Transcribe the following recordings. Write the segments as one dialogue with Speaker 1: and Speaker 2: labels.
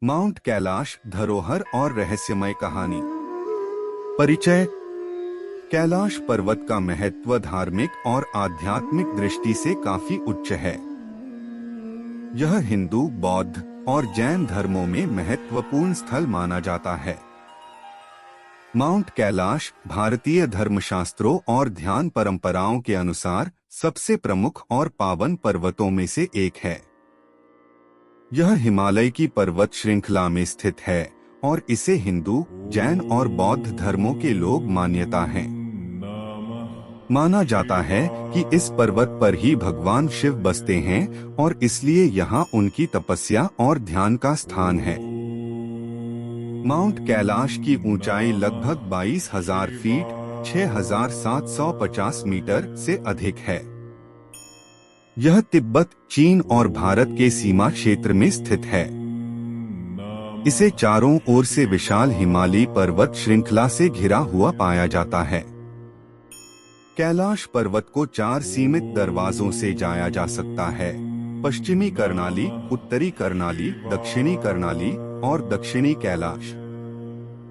Speaker 1: Mount Kailash धरोहर और रहस्यमय कहानी। परिचय। कैलाश पर्वत का महत्व धार्मिक और आध्यात्मिक दृष्टि से काफी उच्च है। यह हिंदू, बौद्ध और जैन धर्मों में महत्वपूर्ण स्थल माना जाता है। माउंट कैलाश भारतीय धर्मशास्त्रों और ध्यान परंपराओं के अनुसार सबसे प्रमुख और पावन पर्वतों में से एक है। यह हिमालय की पर्वत श्रृंखला में स्थित है और इसे हिंदू, जैन और बौद्ध धर्मों के लोग मान्यता हैं। माना जाता है कि इस पर्वत पर ही भगवान शिव बसते हैं और इसलिए यहाँ उनकी तपस्या और ध्यान का स्थान है। माउंट कैलाश की ऊंचाई लगभग 22,000 फीट 6,750 मीटर से अधिक है। यह तिब्बत, चीन और भारत के सीमा क्षेत्र में स्थित है। इसे चारों ओर से विशाल हिमालयी पर्वत श्रृंखला से घिरा हुआ पाया जाता है। कैलाश पर्वत को 4 सीमित दरवाजों से जाया जा सकता है: पश्चिमी कर्णाली, उत्तरी कर्णाली, दक्षिणी कर्णाली और दक्षिणी कैलाश।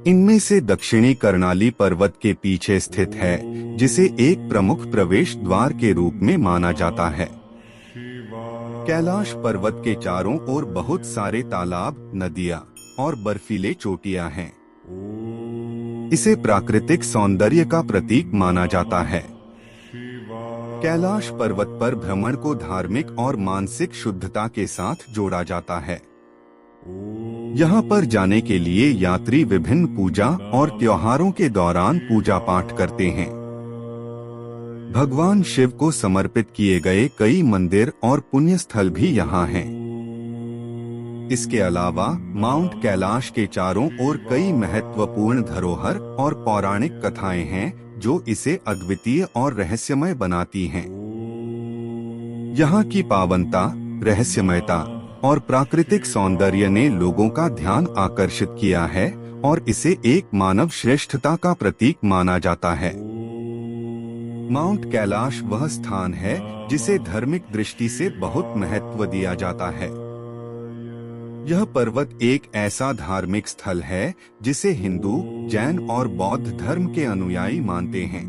Speaker 1: इनमें से दक्षिणी कर्णाली पर्वत के पीछे स्थित है, जिसे एक प्रमुख प्रवेश द्वार के रूप में माना जाता है। कैलाश पर्वत के चारों ओर बहुत सारे तालाब, नदियां और बर्फीले चोटियां हैं। इसे प्राकृतिक सौंदर्य का प्रतीक माना जाता है। कैलाश पर्वत पर भ्रमण को धार्मिक और मानसिक शुद्धता के साथ जोड़ा जाता है। यहाँ पर जाने के लिए यात्री विभिन्न पूजा और त्योहारों के दौरान पूजा पाठ करते हैं। भगवान शिव को समर्पित किए गए कई मंदिर और पुण्य स्थल भी यहाँ हैं। इसके अलावा माउंट कैलाश के चारों ओर कई महत्वपूर्ण धरोहर और पौराणिक कथाएं हैं, जो इसे अद्वितीय और रहस्यमय बनाती हैं। यहाँ की पावनता, रहस्यमयता और प्राकृतिक सौंदर्य ने लोगों का ध्यान आकर्षित किया है और इसे एक मानव श्रेष्ठता का प्रतीक माना जाता है। माउंट कैलाश वह स्थान है जिसे धार्मिक दृष्टि से बहुत महत्व दिया जाता है। यह पर्वत एक ऐसा धार्मिक स्थल है जिसे हिंदू, जैन और बौद्ध धर्म के अनुयायी मानते हैं।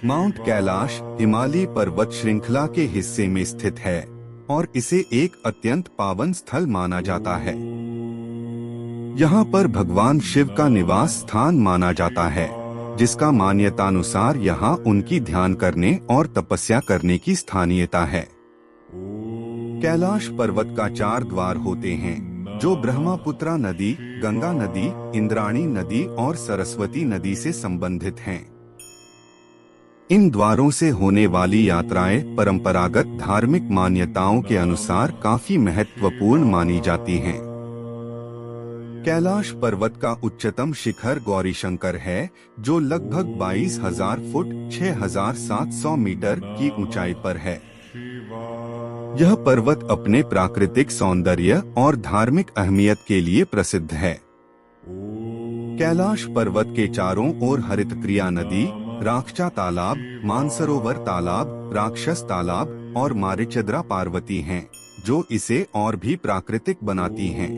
Speaker 1: माउंट कैलाश हिमालयी पर्वत श्रृंखला के हिस्से में स्थित है और इसे एक अत्यंत पावन स्थल माना जाता है। यहाँ पर भगवान शिव का निवास स्थान माना जाता है, जिसका मान्यतानुसार यहाँ उनकी ध्यान करने और तपस्या करने की स्थानीयता है। कैलाश पर्वत का 4 द्वार होते हैं, जो ब्रह्मपुत्रा नदी, गंगा नदी, इंद्राणी नदी और सरस्वती नदी से संबंधित हैं। इन द्वारों से होने वाली यात्राएं परंपरागत धार्मिक मान्यताओं के अनुसार काफी महत्वपूर्ण मानी जाती हैं। कैलाश पर्वत का उच्चतम शिखर गौरीशंकर है, जो लगभग 22,000 फुट 6,700 मीटर की ऊंचाई पर है। यह पर्वत अपने प्राकृतिक सौंदर्य और धार्मिक अहमियत के लिए प्रसिद्ध है। कैलाश पर्वत के चारों ओर हरितक्रिया नदी, राक्षा तालाब, मानसरोवर तालाब, राक्षस तालाब और मारिचद्रा पार्वती हैं, जो इसे और भी प्राकृतिक बनाती हैं।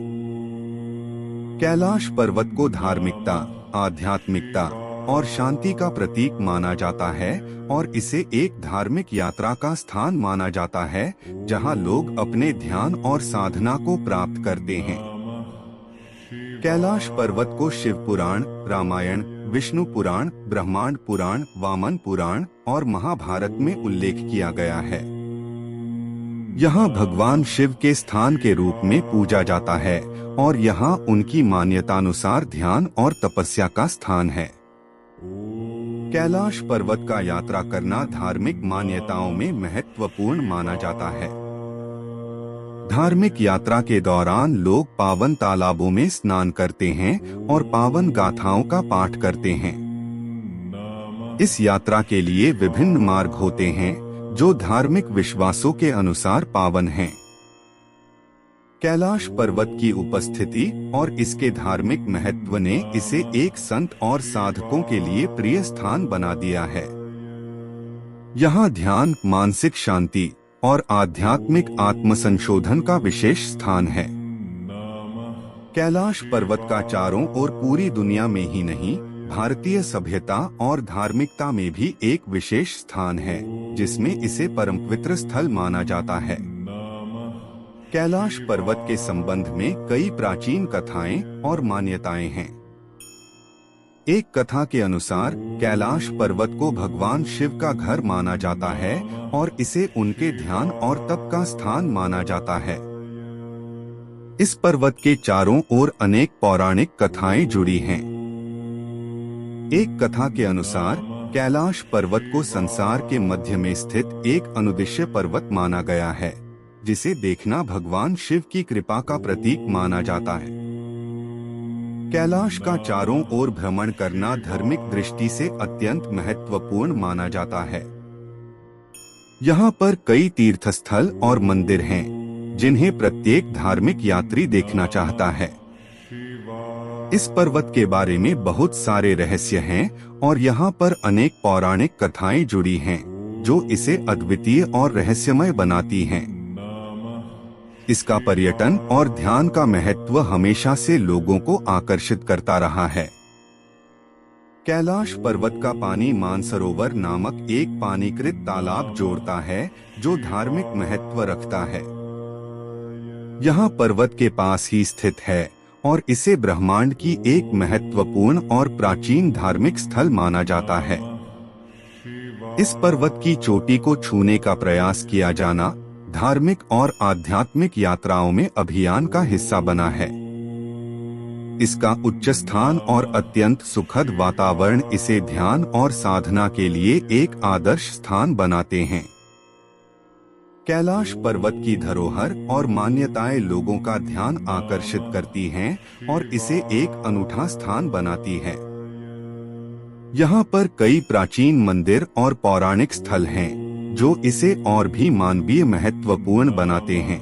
Speaker 1: कैलाश पर्वत को धार्मिकता, आध्यात्मिकता और शांति का प्रतीक माना जाता है और इसे एक धार्मिक यात्रा का स्थान माना जाता है, जहां लोग अपने ध्यान और साधना को प्राप्त करते हैं। कैलाश पर्वत को शिव पुराण, रामायण, विष्णु पुराण, ब्रह्मांड पुराण, वामन पुराण और महाभारत में उल्लेख किया गया है। यहाँ भगवान शिव के स्थान के रूप में पूजा जाता है और यहाँ उनकी मान्यतानुसार ध्यान और तपस्या का स्थान है। कैलाश पर्वत का यात्रा करना धार्मिक मान्यताओं में महत्वपूर्ण माना जाता है। धार्मिक यात्रा के दौरान लोग पावन तालाबों में स्नान करते हैं और पावन गाथाओं का पाठ करते हैं। इस यात्रा के लिए विभिन्न मार्ग होते हैं, जो धार्मिक विश्वासों के अनुसार पावन हैं। कैलाश पर्वत की उपस्थिति और इसके धार्मिक महत्व ने इसे एक संत और साधकों के लिए प्रिय स्थान बना दिया है। यहाँ ध्यान, मानसिक शांति और आध्यात्मिक आत्मसंशोधन का विशेष स्थान है। कैलाश पर्वत का चारों ओर पूरी दुनिया में ही नहीं, भारतीय सभ्यता और धार्मिकता में भी एक विशेष स्थान है, जिसमें इसे परम पवित्र स्थल माना जाता है। कैलाश पर्वत के संबंध में कई प्राचीन कथाएं और मान्यताएं हैं। एक कथा के अनुसार कैलाश पर्वत को भगवान शिव का घर माना जाता है और इसे उनके ध्यान और तप का स्थान माना जाता है। इस पर्वत के चारों ओर अनेक पौराणिक कथाएं जुड़ी हैं। एक कथा के अनुसार कैलाश पर्वत को संसार के मध्य में स्थित एक अनुदिश्य पर्वत माना गया है, जिसे देखना भगवान शिव की कृपा का प्रतीक माना जाता है। कैलाश का चारों ओर भ्रमण करना धार्मिक दृष्टि से अत्यंत महत्वपूर्ण माना जाता है। यहाँ पर कई तीर्थस्थल और मंदिर हैं, जिन्हें प्रत्येक धार्मिक यात्री देखना चाहता है। इस पर्वत के बारे में बहुत सारे रहस्य हैं और यहाँ पर अनेक पौराणिक कथाएं जुड़ी हैं, जो इसे अद्वितीय और रहस्यमय बनाती हैं। इसका पर्यटन और ध्यान का महत्व हमेशा से लोगों को आकर्षित करता रहा है। कैलाश पर्वत का पानी मानसरोवर नामक एक पानीकृत तालाब जोड़ता है, जो धार्मिक महत्व रखता है। यहाँ पर्वत के पास ही स्थित है और इसे ब्रह्मांड की एक महत्वपूर्ण और प्राचीन धार्मिक स्थल माना जाता है। इस पर्वत की चोटी को छूने का प्रयास किया जाना धार्मिक और आध्यात्मिक यात्राओं में अभियान का हिस्सा बना है। इसका उच्च स्थान और अत्यंत सुखद वातावरण इसे ध्यान और साधना के लिए एक आदर्श स्थान बनाते हैं। कैलाश पर्वत की धरोहर और मान्यताएं लोगों का ध्यान आकर्षित करती हैं और इसे एक अनूठा स्थान बनाती है। यहाँ पर कई प्राचीन मंदिर और पौराणिक स्थल हैं, जो इसे और भी मानवीय महत्वपूर्ण बनाते हैं।